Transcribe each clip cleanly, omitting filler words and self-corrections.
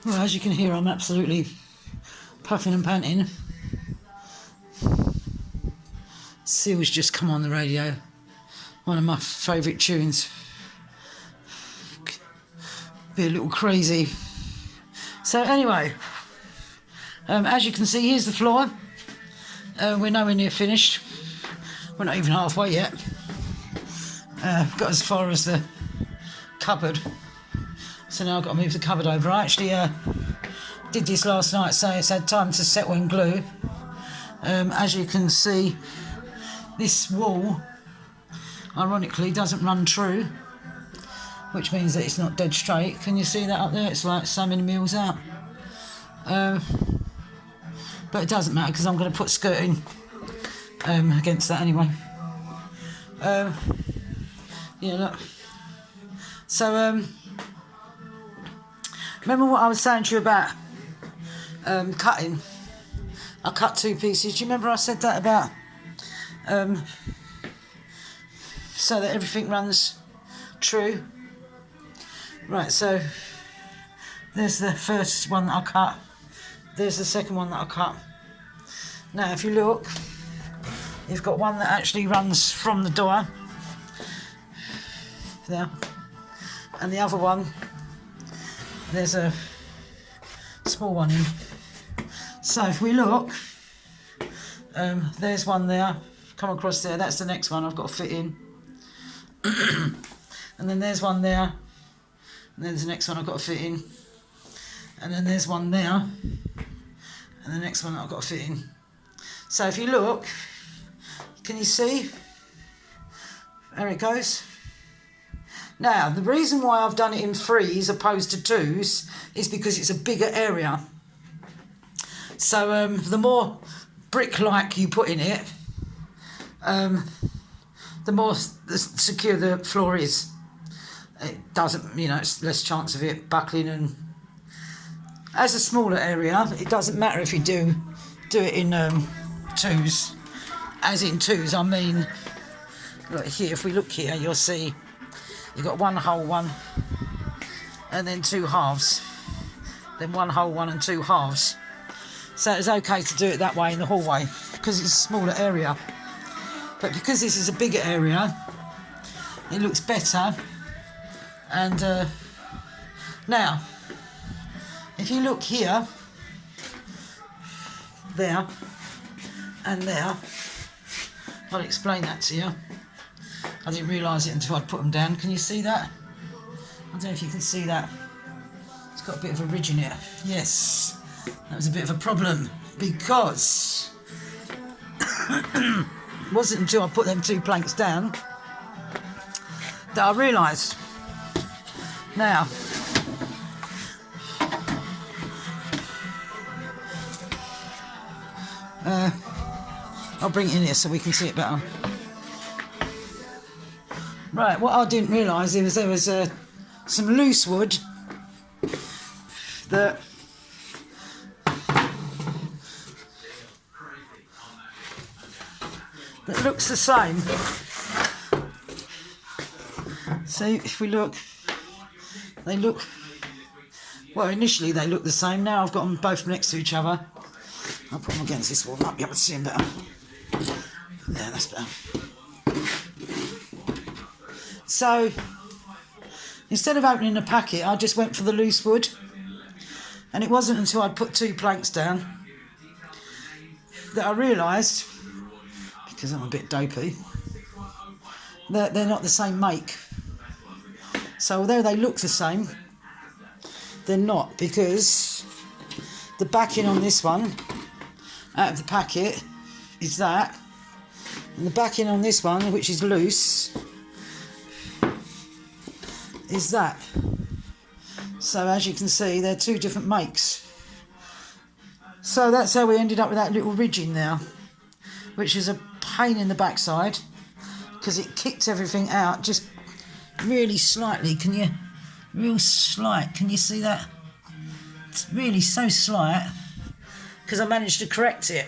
Well, as you can hear, I'm absolutely puffing and panting. Seal's just come on the radio. One of my favourite tunes. Be a little crazy. So anyway, as you can see, here's the floor. We're nowhere near finished. We're not even halfway yet. Got as far as the cupboard. So now I've got to move the cupboard over. I actually did this last night, so it's had time to settle in glue. As you can see, this wall, ironically, doesn't run true, which means that it's not dead straight. Can you see that up there? It's like so many mils out. But it doesn't matter because I'm going to put skirting against that anyway. Yeah, look. So, remember what I was saying to you about cutting? I cut 2 pieces. Do you remember I said that about so that everything runs true? Right, so there's the first one that I cut. There's the second one that I cut. Now, if you look, you've got one that actually runs from the door. There. And the other one, there's a small one in. So if we look, there's one there, come across there, that's the next one I've got to fit in. And then there's one there, and then there's the next one I've got to fit in. And then there's one there, and the next one I've got to fit in. So if you look, can you see? There it goes. Now, the reason why I've done it in 3s opposed to 2s is because it's a bigger area. So the more brick-like you put in it, the more secure the floor is. It doesn't, you know, it's less chance of it buckling. And as a smaller area, it doesn't matter if you do it in 2s. As in 2s, I mean, look here, if we look here, you'll see you've got one whole one, and then 2 halves. Then one whole one and 2 halves. So it's okay to do it that way in the hallway because it's a smaller area. But because this is a bigger area, it looks better. And now, if you look here, there, and there, I'll explain that to you. I didn't realise it until I'd put them down. Can you see that? I don't know if you can see that. It's got a bit of a ridge in it. Yes, that was a bit of a problem because it wasn't until I put them 2 planks down that I realised. Now, I'll bring it in here so we can see it better. Right, what I didn't realise is there was some loose wood that looks the same. So if we look, they look, well, initially they look the same. Now I've got them both next to each other. I'll put them against this wall, might be able to see them better. There, that's better. So instead of opening a packet, I just went for the loose wood. And it wasn't until I'd put 2 planks down that I realised, because I'm a bit dopey, that they're not the same make. So although they look the same, they're not, because the backing on this one out of the packet is that, and the backing on this one, which is loose, is that. So as you can see, they're 2 different makes. So that's how we ended up with that little ridge in there, which is a pain in the backside because it kicked everything out just really slightly. Can you, real slight, can you see that? It's really so slight because I managed to correct it.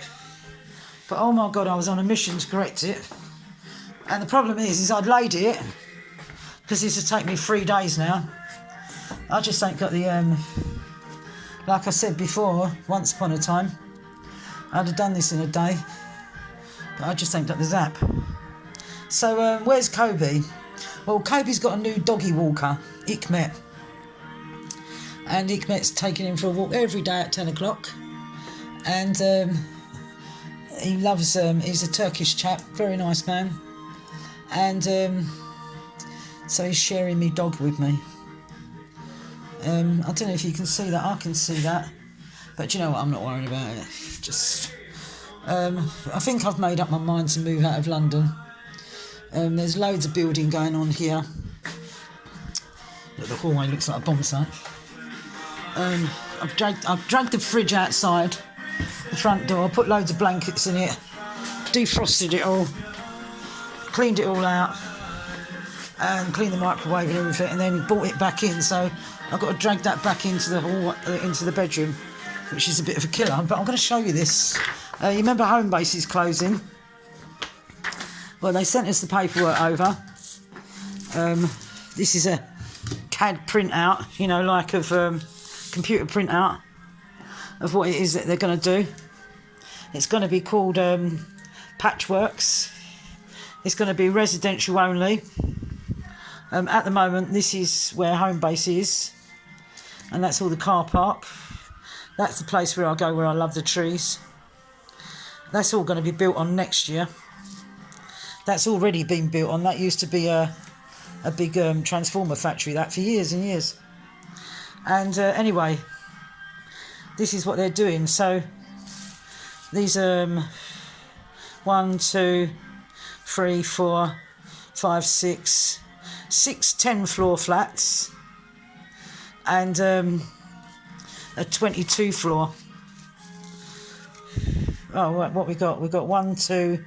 But oh my God, I was on a mission to correct it. And the problem is I'd laid it, because this has taken me 3 days now. I just ain't got the, like I said before, once upon a time, I'd have done this in a day, but I just ain't got the zap. So where's Kobe? Well, Kobe's got a new doggy walker, Hikmet. And Hikmet's taking him for a walk every day at 10 o'clock. And he loves, he's a Turkish chap, very nice man. And so he's sharing me dog with me. I don't know if you can see that, I can see that. But you know what, I'm not worried about it. Just, I think I've made up my mind to move out of London. There's loads of building going on here. Look, the hallway looks like a bomb site. I've dragged the fridge outside the front door, put loads of blankets in it, defrosted it all, cleaned it all out, and cleaned the microwave and everything, and then brought it back in. So I've got to drag that back into the hall, into the bedroom, which is a bit of a killer. But I'm going to show you this. You remember Homebase is closing? Well, they sent us the paperwork over. This is a CAD printout, you know, like of computer printout of what it is that they're going to do. It's going to be called Patchworks. It's going to be residential only. At the moment, this is where Homebase is, and that's all the car park. That's the place where I go, where I love the trees. That's all going to be built on next year. That's already been built on. That used to be a big transformer factory, that, for years and years. And anyway, this is what they're doing. So these 1, 2, 3, 4, 5, 6, 10 floor flats, and a 22 floor. Oh, what we got? We got 1, 2,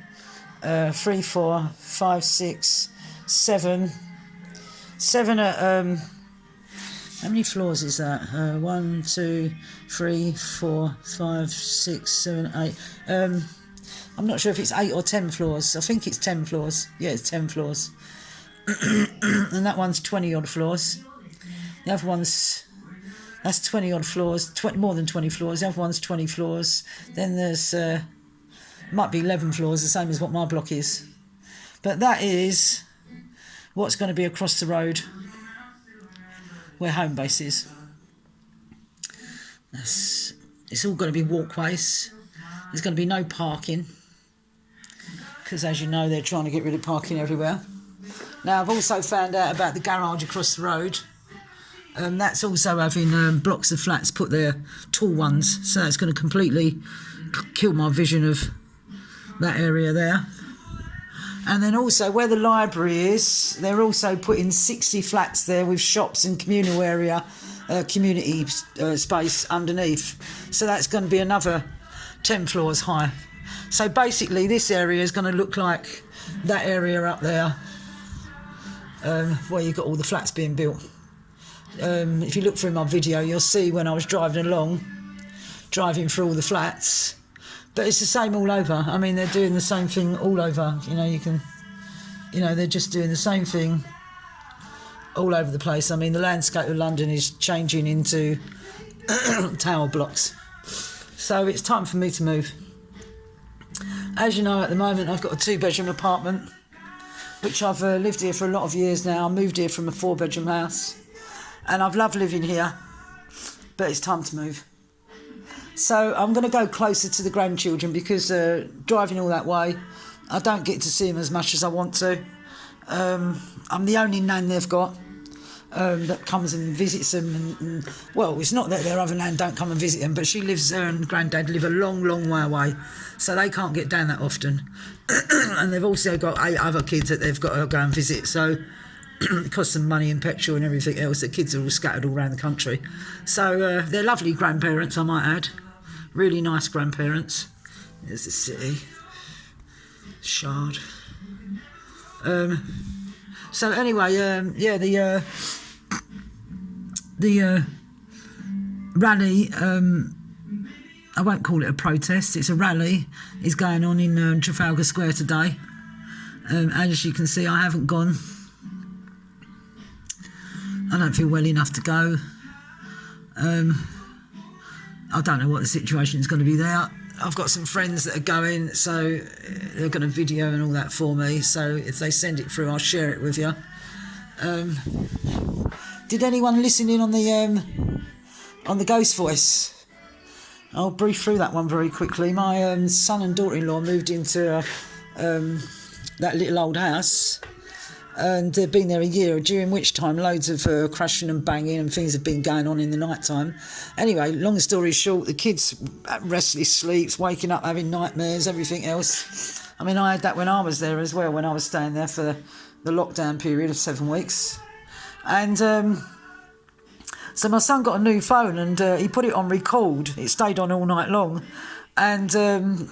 3, 4, 5, 6, 7. 7 at how many floors is that? 1, 2, 3, 4, 5, 6, 7, 8. I'm not sure if it's 8 or 10 floors. I think it's 10 floors. Yeah, it's 10 floors. And that one's 20 odd floors. The other one's, that's 20 odd floors, more than 20 floors. The other one's 20 floors. Then there's might be 11 floors, the same as what my block is. But that is what's going to be across the road where Homebase is. It's all going to be walkways. There's going to be no parking, because as you know, they're trying to get rid of parking everywhere. Now, I've also found out about the garage across the road. That's also having blocks of flats put there, tall ones, so it's going to completely kill my vision of that area there. And then also where the library is, they're also putting 60 flats there with shops and communal area, community space underneath. So that's going to be another 10 floors high. So basically this area is going to look like that area up there, where you've got all the flats being built. If you look through my video, you'll see when I was driving through all the flats. But it's the same all over. I mean, they're doing the same thing all over. You know, they're just doing the same thing all over the place. I mean, the landscape of London is changing into tower blocks. So it's time for me to move. As you know, at the moment, I've got a 2-bedroom apartment, which I've lived here for a lot of years now. I moved here from a 4-bedroom house, and I've loved living here, but it's time to move. So I'm going to go closer to the grandchildren, because driving all that way, I don't get to see them as much as I want to. I'm the only nan they've got that comes and visits them. And, well, it's not that their other nan don't come and visit them, but she lives, her and granddad live a long, long way away, so they can't get down that often. And they've also got 8 other kids that they've got to go and visit, so it costs them money and petrol and everything else. The kids are all scattered all around the country. So they're lovely grandparents, I might add. Really nice grandparents. There's the city. Shard. So anyway, yeah, the rally, I won't call it a protest, it's a rally, is going on in Trafalgar Square today. As you can see, I haven't gone. I don't feel well enough to go. I don't know what the situation is going to be there. I've got some friends that are going, so they're going to video and all that for me. So if they send it through, I'll share it with you. Did anyone listen in on the ghost voice? I'll brief through that one very quickly. My son and daughter-in-law moved into that little old house, and they've been there a year, during which time loads of crashing and banging and things have been going on in the night time. Anyway, long story short, the kids restless sleeps, waking up having nightmares, everything else. I mean, I had that when I was there as well, when I was staying there for the lockdown period of 7 weeks. And so my son got a new phone, and he put it on record. It stayed on all night long, and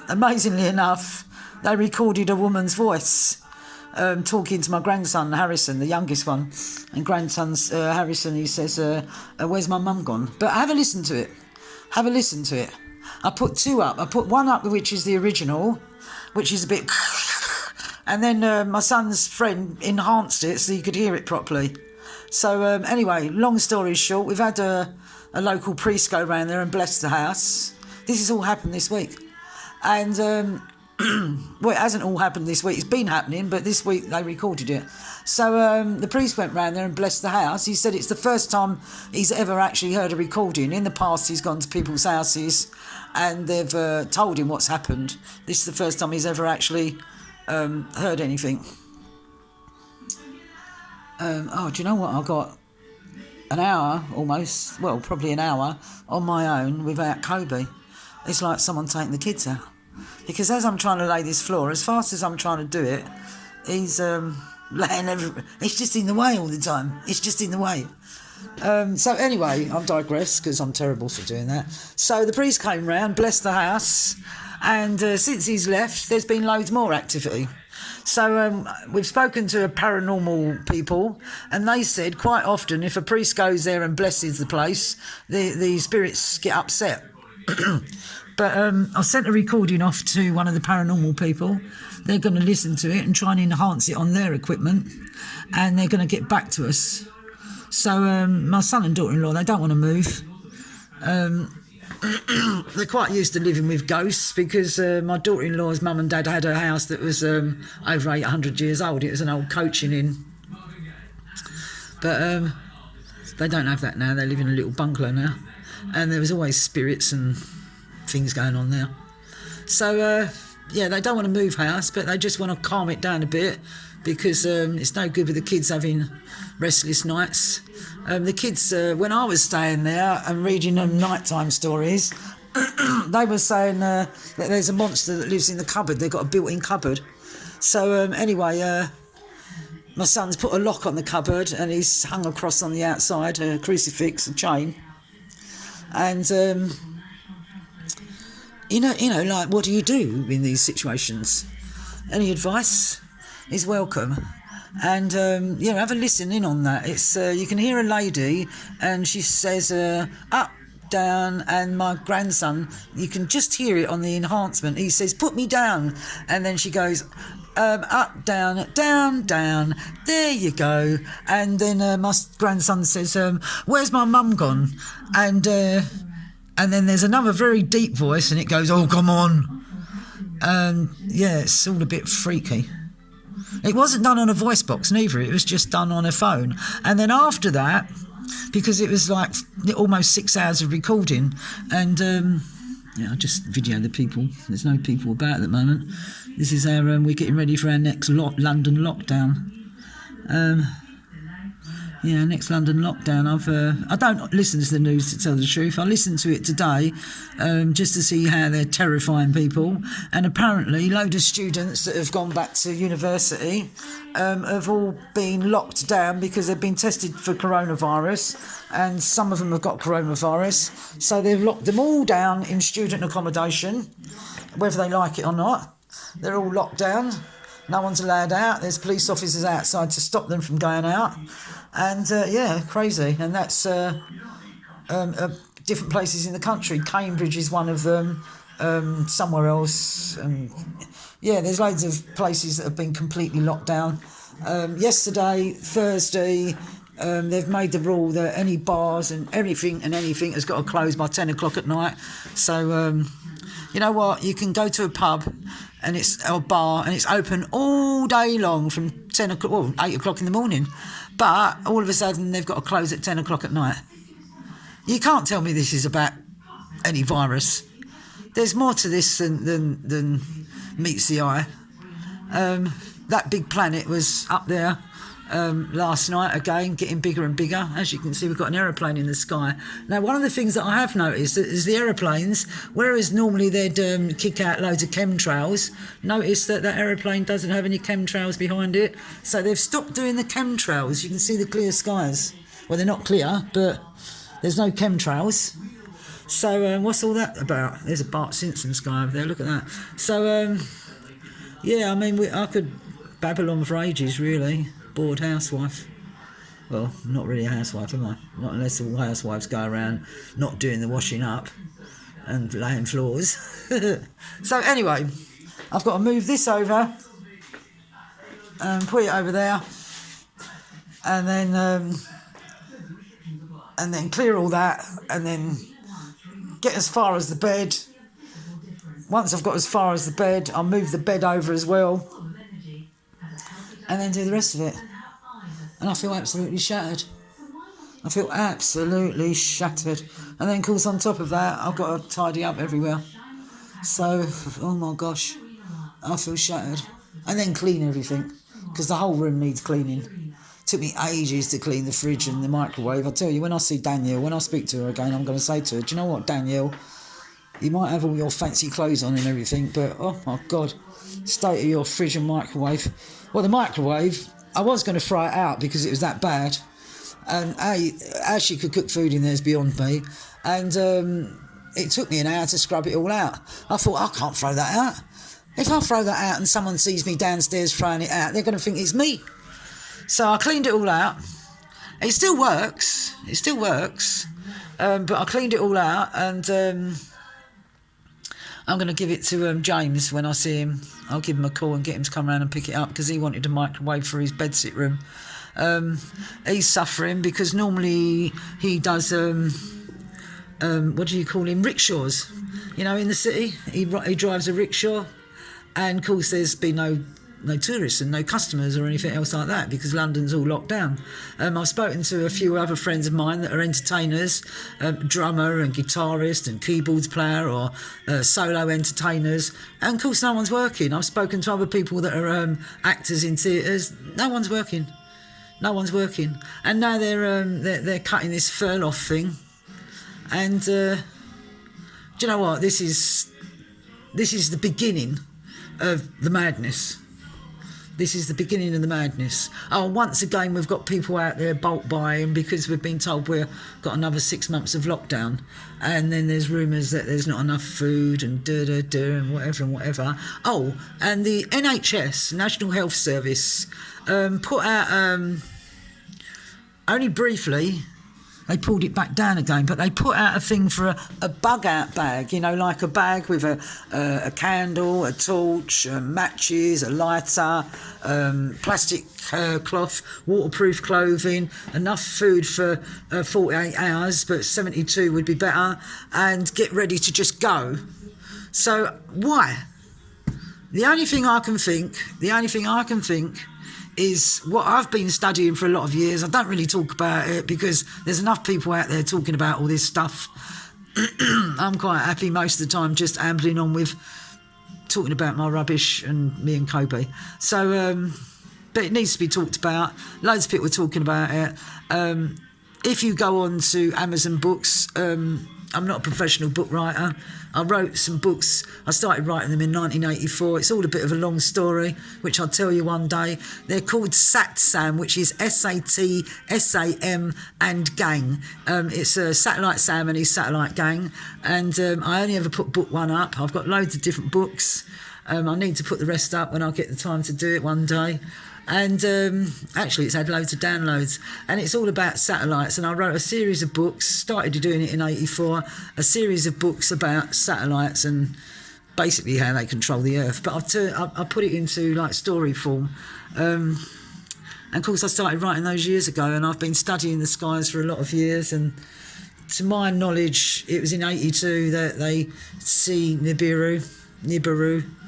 amazingly enough, they recorded a woman's voice talking to my grandson Harrison, the youngest one. And grandson's Harrison, he says, where's my mum gone? But have a listen to it. Have a listen to it. I put two up. I put one up, which is the original, which is a bit... And then my son's friend enhanced it so you could hear it properly. So anyway, long story short, we've had a local priest go round there and bless the house. This has all happened this week. And... well, it hasn't all happened this week. It's been happening, but this week they recorded it. So the priest went round there and blessed the house. He said it's the first time he's ever actually heard a recording. In the past, he's gone to people's houses and they've told him what's happened. This is the first time he's ever actually heard anything. Do you know what? I got an hour almost, well, probably an hour on my own without Kobe. It's like someone taking the kids out. Because as I'm trying to lay this floor, as fast as I'm trying to do it, he's laying everywhere. He's just in the way all the time. It's just in the way. So anyway, I've digressed because I'm terrible for doing that. So the priest came round, blessed the house, and since he's left, there's been loads more activity. So we've spoken to paranormal people, and they said quite often if a priest goes there and blesses the place, the spirits get upset. But I sent a recording off to one of the paranormal people. They're going to listen to it and try and enhance it on their equipment, and they're going to get back to us. So my son and daughter-in-law, they don't want to move. They're quite used to living with ghosts because my daughter-in-law's mum and dad had a house that was over 800 years old. It was an old coaching inn. But they don't have that now. They live in a little bungalow now. And there was always spirits and things going on there. So, yeah, they don't want to move house, but they just want to calm it down a bit because it's no good with the kids having restless nights. The kids, when I was staying there and reading them nighttime stories, they were saying that there's a monster that lives in the cupboard. They've got a built-in cupboard. So, anyway, my son's put a lock on the cupboard and he's hung across on the outside a crucifix, a chain. And... You know, like, what do you do in these situations? Any advice is welcome. And, have a listen in on that. It's you can hear a lady and she says, up, down, and my grandson, you can just hear it on the enhancement. He says, put me down. And then she goes, up, down, down, down, there you go. And then my grandson says, where's my mum gone? And then there's another very deep voice and it goes, oh, come on. And, yeah, it's all a bit freaky. It wasn't done on a voice box neither. It was just done on a phone. And then after that, because it was like almost 6 hours of recording, and, I just videoed the people. There's no people about at the moment. This is our, we're getting ready for our next London lockdown. Next London lockdown. I don't listen to the news, to tell the truth. I listened to it today just to see how they're terrifying people. And apparently, a load of students that have gone back to university have all been locked down because they've been tested for coronavirus, and some of them have got coronavirus. So they've locked them all down in student accommodation, whether they like it or not. They're all locked down. No one's allowed out. There's police officers outside to stop them from going out. And, crazy. And that's different places in the country. Cambridge is one of them. Somewhere else. There's loads of places that have been completely locked down. Yesterday, Thursday, They've made the rule that any bars and anything has got to close by 10 o'clock at night. So, you know what? You can go to a pub and it's a bar and it's open all day long from 10 o'clock, well, 8 o'clock in the morning. But all of a sudden they've got to close at 10 o'clock at night. You can't tell me this is about any virus. There's more to this than meets the eye. That big planet was up there last night again, getting bigger and bigger. As you can see, we've got an aeroplane in the sky. Now, one of the things that I have noticed is the aeroplanes, whereas normally they'd kick out loads of chemtrails, notice that aeroplane doesn't have any chemtrails behind it. So they've stopped doing the chemtrails. You can see the clear skies. Well, they're not clear, but there's no chemtrails. So what's all that about? There's a Bart Simpson sky over there. Look at that. So, yeah, I mean, I could babble on for ages, really. Bored housewife. Well, not really a housewife, am I? Not unless all housewives go around not doing the washing up and laying floors. So anyway, I've got to move this over and put it over there, and then clear all that, and then get as far as the bed. Once I've got as far as the bed, I'll move the bed over as well, and then do the rest of it. And I feel absolutely shattered. I feel absolutely shattered. And then, of course, on top of that, I've got to tidy up everywhere. So, oh my gosh, I feel shattered. And then clean everything, because the whole room needs cleaning. It took me ages to clean the fridge and the microwave. I tell you, when I see Danielle, when I speak to her again, I'm going to say to her, do you know what, Danielle? You might have all your fancy clothes on and everything, but oh my God, state of your fridge and microwave. Well, the microwave, I was going to throw it out because it was that bad. And how she could cook food in there is beyond me. And it took me an hour to scrub it all out. I thought, I can't throw that out. If I throw that out and someone sees me downstairs throwing it out, they're going to think it's me. So I cleaned it all out. It still works. But I cleaned it all out, and I'm going to give it to James when I see him. I'll give him a call and get him to come around and pick it up, because he wanted a microwave for his bedsit room. He's suffering because normally he does, what do you call him, rickshaws. You know, in the city, he drives a rickshaw, and of course there's been no tourists and no customers or anything else like that, because London's all locked down. I've spoken to a few other friends of mine that are entertainers, drummer and guitarist and keyboards player, or solo entertainers, and of course no one's working. I've spoken to other people that are actors in theatres. No one's working, and now they're cutting this furlough thing. And do you know what? This is the beginning of the madness. This is the beginning of the madness. Oh, once again, we've got people out there bulk buying because we've been told we've got another 6 months of lockdown. And then there's rumours that there's not enough food and and whatever. Oh, and the NHS, National Health Service, put out, only briefly, they pulled it back down again, but they put out a thing for a bug-out bag, you know, like a bag with a candle, a torch, matches, a lighter, plastic cloth, waterproof clothing, enough food for 48 hours, but 72 would be better, and get ready to just go. So why? The only thing I can think is what I've been studying for a lot of years. I don't really talk about it because there's enough people out there talking about all this stuff. I'm quite happy most of the time just ambling on with talking about my rubbish and me and Kobe. So, but it needs to be talked about. Loads of people are talking about it. If you go on to Amazon Books, I'm not a professional book writer. I wrote some books. I started writing them in 1984. It's all a bit of a long story, which I'll tell you one day. They're called SAT-SAM, which is SAT-SAM and gang. It's a Satellite Sam and his Satellite Gang. And I only ever put book one up. I've got loads of different books. I need to put the rest up when I get the time to do it one day. And actually it's had loads of downloads, and it's all about satellites. And I wrote a series of books, started doing it in 84, a series of books about satellites and basically how they control the earth, but I put it into like story form, and And of course, I started writing those years ago, and I've been studying the skies for a lot of years. And to my knowledge, it was in '82 that they see Nibiru,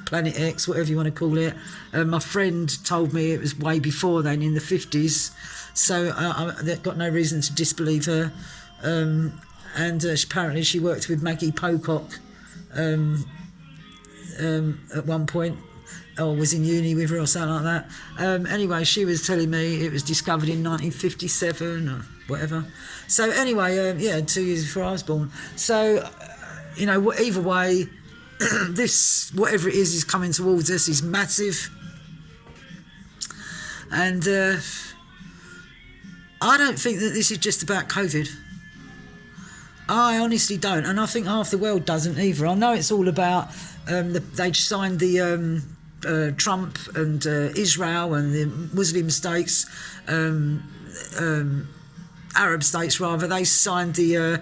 Planet X, whatever you want to call it. My friend told me it was way before then, in the 50s. So I've got no reason to disbelieve her. And apparently she worked with Maggie Pocock at one point, or was in uni with her or something like that. Anyway, she was telling me it was discovered in 1957 or whatever. So anyway, 2 years before I was born. So, either way, this, whatever it is coming towards us is massive. And I don't think that this is just about COVID. I honestly don't, and I think half the world doesn't either. I know it's all about they signed the Trump and Israel and the Muslim states, Arab states rather. They signed the